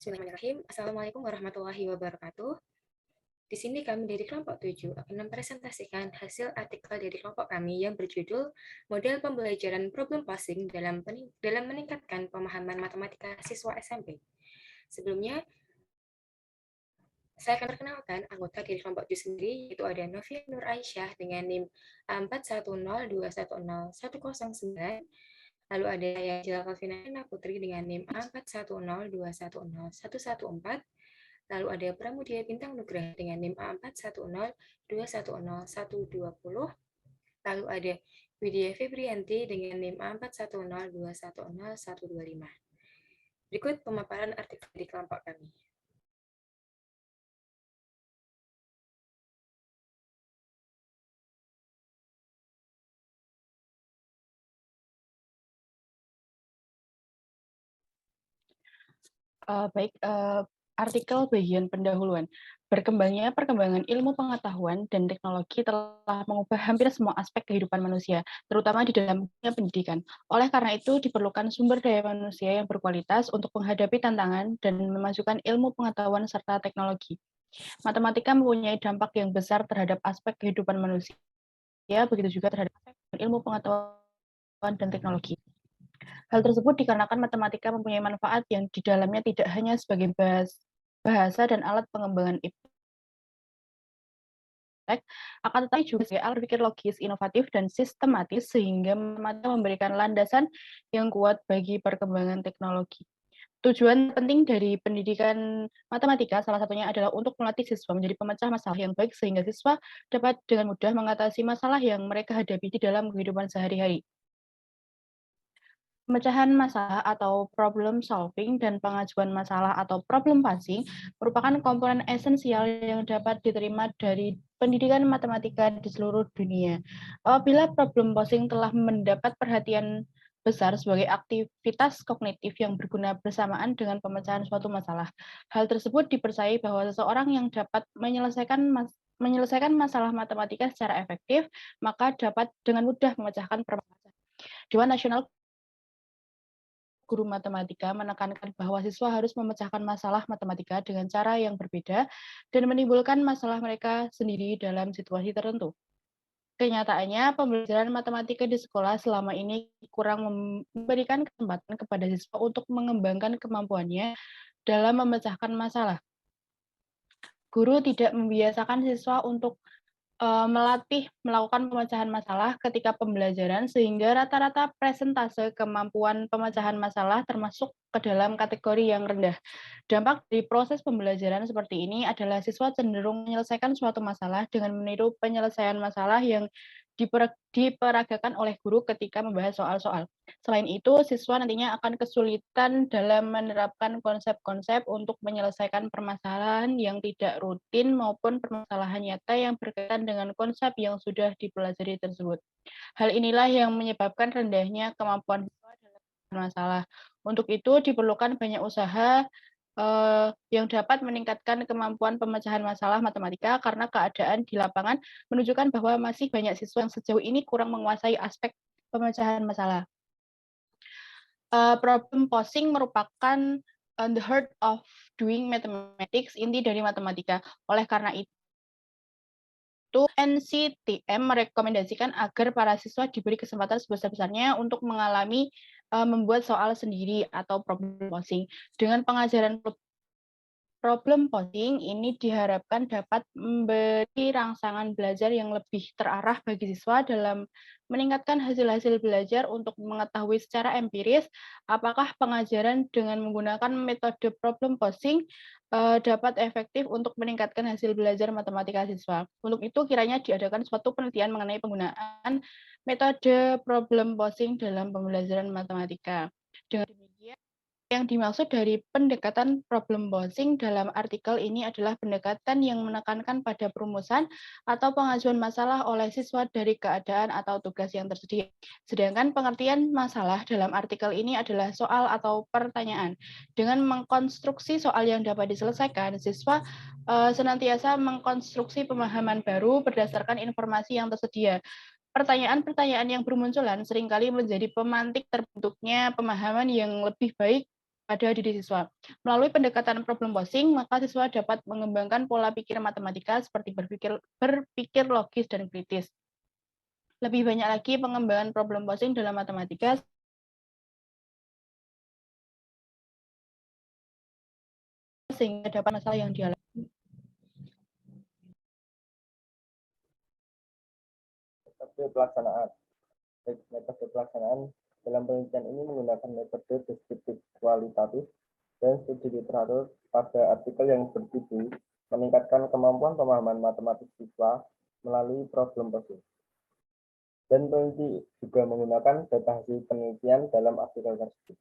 Bismillahirrahmanirrahim. Assalamualaikum warahmatullahi wabarakatuh. Di sini kami dari kelompok 7 akan mempresentasikan hasil artikel dari kelompok kami yang berjudul Model Pembelajaran Problem Posing dalam meningkatkan pemahaman matematika siswa SMP. Sebelumnya, saya akan perkenalkan anggota dari kelompok 7 sendiri, yaitu ada Novia Nur Aisyah dengan NIM 410210109. Lalu ada Angela Kalvina Putri dengan NIM 410210114. Lalu ada Pramudia Bintang Nugraha dengan NIM A410210120. Lalu ada Widya Febrianti dengan NIM A410210125. Berikut pemaparan artikel di kelompok kami. Artikel bagian pendahuluan. Berkembangnya perkembangan ilmu pengetahuan dan teknologi telah mengubah hampir semua aspek kehidupan manusia, terutama di dalam dunia pendidikan. Oleh karena itu, diperlukan sumber daya manusia yang berkualitas untuk menghadapi tantangan dan memasukkan ilmu pengetahuan serta teknologi. Matematika mempunyai dampak yang besar terhadap aspek kehidupan manusia, begitu juga terhadap ilmu pengetahuan dan teknologi. Hal tersebut dikarenakan matematika mempunyai manfaat yang di dalamnya tidak hanya sebagai bahasa dan alat pengembangan intelek, akan tetapi juga sebagai alat berpikir logis, inovatif, dan sistematis sehingga matematika memberikan landasan yang kuat bagi perkembangan teknologi. Tujuan penting dari pendidikan matematika salah satunya adalah untuk melatih siswa menjadi pemecah masalah yang baik sehingga siswa dapat dengan mudah mengatasi masalah yang mereka hadapi di dalam kehidupan sehari-hari. Pemecahan masalah atau problem solving dan pengajuan masalah atau problem passing merupakan komponen esensial yang dapat diterima dari pendidikan matematika di seluruh dunia. Apabila problem posing telah mendapat perhatian besar sebagai aktivitas kognitif yang berguna bersamaan dengan pemecahan suatu masalah. Hal tersebut dipercayai bahwa seseorang yang dapat menyelesaikan masalah matematika secara efektif, maka dapat dengan mudah memecahkan permasalahan. Dewan Nasional Guru Matematika menekankan bahwa siswa harus memecahkan masalah matematika dengan cara yang berbeda dan menimbulkan masalah mereka sendiri dalam situasi tertentu. Kenyataannya, pembelajaran matematika di sekolah selama ini kurang memberikan kesempatan kepada siswa untuk mengembangkan kemampuannya dalam memecahkan masalah. Guru tidak membiasakan siswa untuk melakukan pemecahan masalah ketika pembelajaran sehingga rata-rata presentase kemampuan pemecahan masalah termasuk ke dalam kategori yang rendah. Dampak dari proses pembelajaran seperti ini adalah siswa cenderung menyelesaikan suatu masalah dengan meniru penyelesaian masalah yang diperagakan oleh guru ketika membahas soal-soal. Selain itu, siswa nantinya akan kesulitan dalam menerapkan konsep-konsep untuk menyelesaikan permasalahan yang tidak rutin maupun permasalahan nyata yang berkaitan dengan konsep yang sudah dipelajari tersebut. Hal inilah yang menyebabkan rendahnya kemampuan siswa dalam masalah. Untuk itu diperlukan banyak usaha yang dapat meningkatkan kemampuan pemecahan masalah matematika karena keadaan di lapangan menunjukkan bahwa masih banyak siswa yang sejauh ini kurang menguasai aspek pemecahan masalah. Problem posing merupakan the heart of doing mathematics, inti dari matematika. Oleh karena itu, NCTM merekomendasikan agar para siswa diberi kesempatan sebesar-besarnya untuk mengalami membuat soal sendiri atau problem posing. Dengan pengajaran problem posing ini diharapkan dapat memberi rangsangan belajar yang lebih terarah bagi siswa dalam meningkatkan hasil-hasil belajar untuk mengetahui secara empiris apakah pengajaran dengan menggunakan metode problem posing dapat efektif untuk meningkatkan hasil belajar matematika siswa. Untuk itu kiranya diadakan suatu penelitian mengenai penggunaan metode problem posing dalam pembelajaran matematika. Dengan demikian, yang dimaksud dari pendekatan problem posing dalam artikel ini adalah pendekatan yang menekankan pada perumusan atau pengajuan masalah oleh siswa dari keadaan atau tugas yang tersedia. Sedangkan pengertian masalah dalam artikel ini adalah soal atau pertanyaan. Dengan mengkonstruksi soal yang dapat diselesaikan, siswa senantiasa mengkonstruksi pemahaman baru berdasarkan informasi yang tersedia. Pertanyaan-pertanyaan yang bermunculan seringkali menjadi pemantik terbentuknya pemahaman yang lebih baik pada diri siswa. Melalui pendekatan problem posing, maka siswa dapat mengembangkan pola pikir matematika seperti berpikir logis dan kritis. Lebih banyak lagi pengembangan problem posing dalam matematika sehingga dapat masalah yang dialami. Metode pelaksanaan dalam penelitian ini menggunakan metode deskriptif kualitatif dan studi literatur pada artikel yang berjudul meningkatkan kemampuan pemahaman matematik siswa melalui problem posing. Dan peneliti juga menggunakan data hasil penelitian dalam artikel tersebut.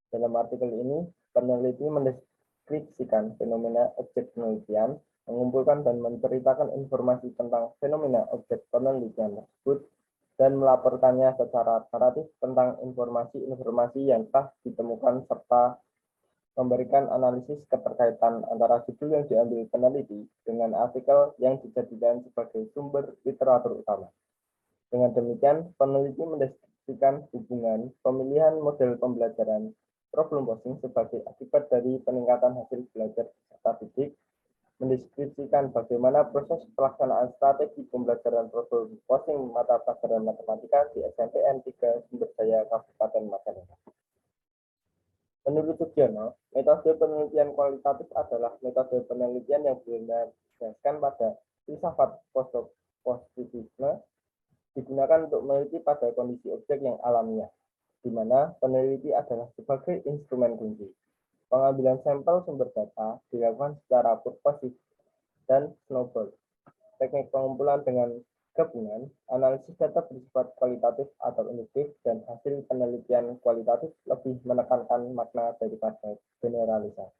Dalam artikel ini, peneliti mendeskripsikan fenomena objek penelitian, mengumpulkan dan menceritakan informasi tentang fenomena objek penelitian tersebut, dan melaporkannya secara naratif tentang informasi-informasi yang telah ditemukan serta memberikan analisis keterkaitan antara judul yang diambil peneliti dengan artikel yang dijadikan sebagai sumber literatur utama. Dengan demikian, peneliti mendeskripsikan hubungan pemilihan model pembelajaran problem posing sebagai akibat dari peningkatan hasil belajar peserta didik, mendeskripsikan bagaimana proses pelaksanaan strategi pembelajaran problem posing mata pelajaran matematika di SMPN 3 Sumberjaya Kabupaten Majalengka. Menurut Sugiono, metode penelitian kualitatif adalah metode penelitian yang berdasarkan pada filsafat positivisme, digunakan untuk meneliti pada kondisi objek yang alamiah, di mana peneliti adalah sebagai instrumen kunci. Pengambilan sampel sumber data dilakukan secara purposif dan snowball. Teknik pengumpulan dengan gabungan, analisis data bersifat kualitatif atau induktif, dan hasil penelitian kualitatif lebih menekankan makna daripada generalisasi.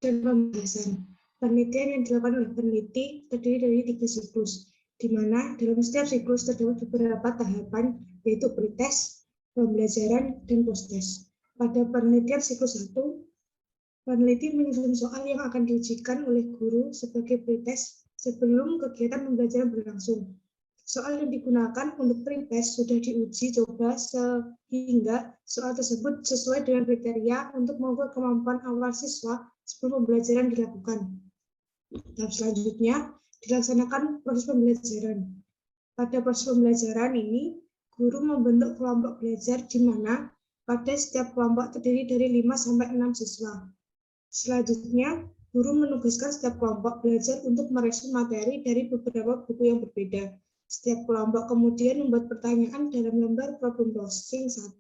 Dan pembahasan. Penelitian yang dilakukan oleh peneliti terdiri dari 3 siklus, di mana dalam setiap siklus terdapat beberapa tahapan, yaitu pretest, pembelajaran, dan posttest. Pada penelitian siklus 1, peneliti menyusun soal yang akan diujikan oleh guru sebagai pretest sebelum kegiatan pembelajaran berlangsung. Soal yang digunakan untuk pretest sudah diuji coba sehingga soal tersebut sesuai dengan kriteria untuk mengukur kemampuan awal siswa sebelum pembelajaran dilakukan. Tahap selanjutnya dilaksanakan proses pembelajaran. Pada proses pembelajaran ini, guru membentuk kelompok belajar di mana pada setiap kelompok terdiri dari 5-6 siswa. Selanjutnya, guru menugaskan setiap kelompok belajar untuk merespon materi dari beberapa buku yang berbeda. Setiap kelompok kemudian membuat pertanyaan dalam lembar problem posing 1,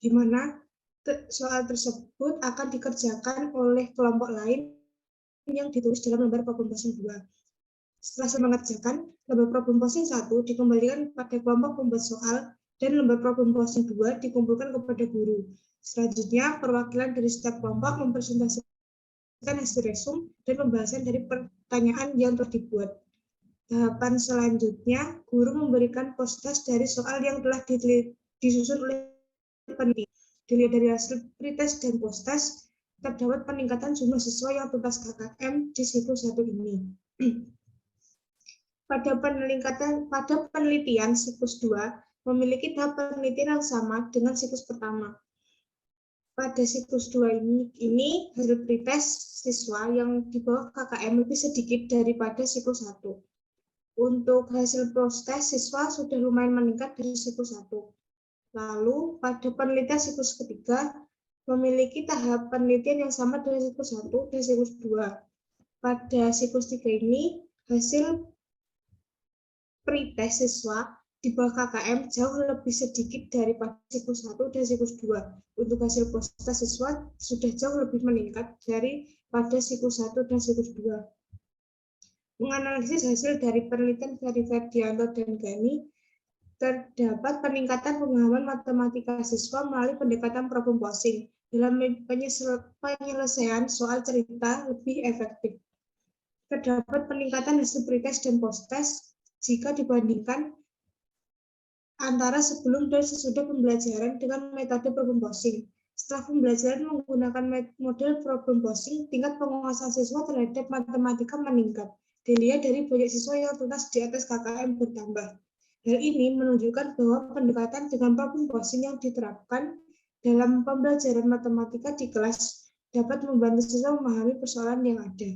di mana soal tersebut akan dikerjakan oleh kelompok lain yang ditulis dalam lembar problem posing 2. Setelah selesai mengerjakan, lembar problem posing 1 dikembalikan pada kelompok pembuat soal dan lembar problem posing 2 dikumpulkan kepada guru. Selanjutnya, perwakilan dari setiap kelompok mempresentasikan hasil resum dan pembahasan dari pertanyaan yang telah dibuat. Tahapan selanjutnya, guru memberikan posttest dari soal yang telah disusun oleh peneliti. Dilihat dari hasil pretest dan posttest, terdapat peningkatan jumlah siswa yang tuntas KKM di siklus 1 ini. Pada penelitian siklus 2 memiliki tahap penelitian yang sama dengan siklus pertama. Pada siklus 2 ini hasil pretest siswa yang di bawah KKM lebih sedikit daripada siklus 1. Untuk hasil posttest siswa sudah lumayan meningkat dari siklus 1. Lalu pada penelitian siklus ketiga memiliki tahap penelitian yang sama dengan siklus 1 dan siklus 2. Pada siklus 3 ini, hasil pretest siswa di bawah KKM jauh lebih sedikit daripada siklus 1 dan siklus 2. Untuk hasil posttest siswa sudah jauh lebih meningkat daripada siklus 1 dan siklus 2. Menganalisis hasil dari penelitian Ferry Ferdianto dan Gani, terdapat peningkatan pemahaman matematika siswa melalui pendekatan problem posing dalam penyelesaian soal cerita lebih efektif. Terdapat peningkatan hasil pretest dan posttest jika dibandingkan antara sebelum dan sesudah pembelajaran dengan metode problem posing. Setelah pembelajaran menggunakan model problem posing, tingkat penguasaan siswa terhadap matematika meningkat. Dilihat dari banyak siswa yang tuntas di atas KKM bertambah. Hal ini menunjukkan bahwa pendekatan dengan problem posing yang diterapkan dalam pembelajaran matematika di kelas dapat membantu siswa memahami persoalan yang ada.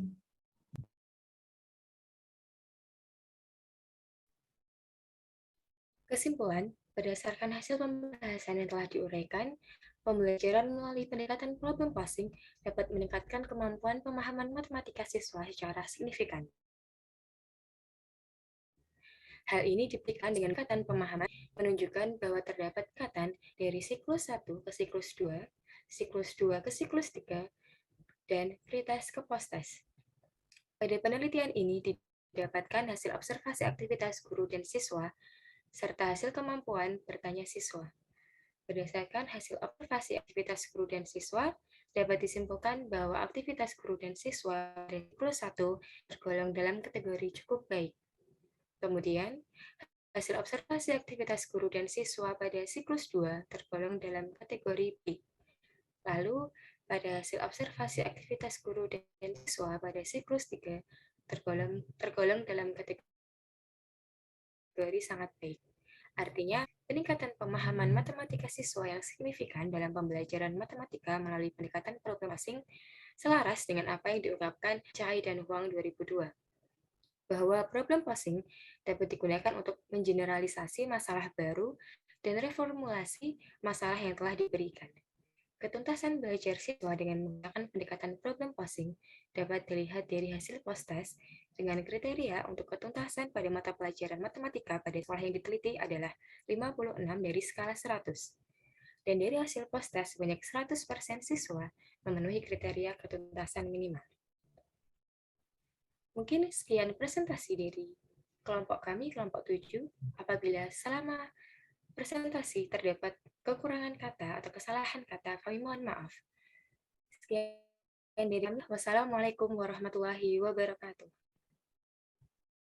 Kesimpulan, berdasarkan hasil pembahasan yang telah diuraikan, pembelajaran melalui pendekatan problem posing dapat meningkatkan kemampuan pemahaman matematika siswa secara signifikan. Hal ini dibuktikan dengan ikatan pemahaman menunjukkan bahwa terdapat ikatan dari siklus 1 ke siklus 2, siklus 2 ke siklus 3, dan pretest ke posttest. Pada penelitian ini didapatkan hasil observasi aktivitas guru dan siswa, serta hasil kemampuan bertanya siswa. Berdasarkan hasil observasi aktivitas guru dan siswa, dapat disimpulkan bahwa aktivitas guru dan siswa dari siklus 1 tergolong dalam kategori cukup baik. Kemudian, hasil observasi aktivitas guru dan siswa pada siklus 2 tergolong dalam kategori B. Lalu, pada hasil observasi aktivitas guru dan siswa pada siklus 3 tergolong dalam kategori sangat baik. Artinya, peningkatan pemahaman matematika siswa yang signifikan dalam pembelajaran matematika melalui pendekatan problem posing selaras dengan apa yang diungkapkan Chai dan Huang 2002. Bahwa problem posing dapat digunakan untuk mengeneralisasi masalah baru dan reformulasi masalah yang telah diberikan. Ketuntasan belajar siswa dengan menggunakan pendekatan problem posing dapat dilihat dari hasil post-test dengan kriteria untuk ketuntasan pada mata pelajaran matematika pada sekolah yang diteliti adalah 56 dari skala 100. Dan dari hasil post-test sebanyak 100% siswa memenuhi kriteria ketuntasan minimal. Mungkin sekian presentasi dari kelompok kami, kelompok 7. Apabila selama presentasi terdapat kekurangan kata atau kesalahan kata, kami mohon maaf. Sekian dari kami. Wassalamualaikum warahmatullahi wabarakatuh.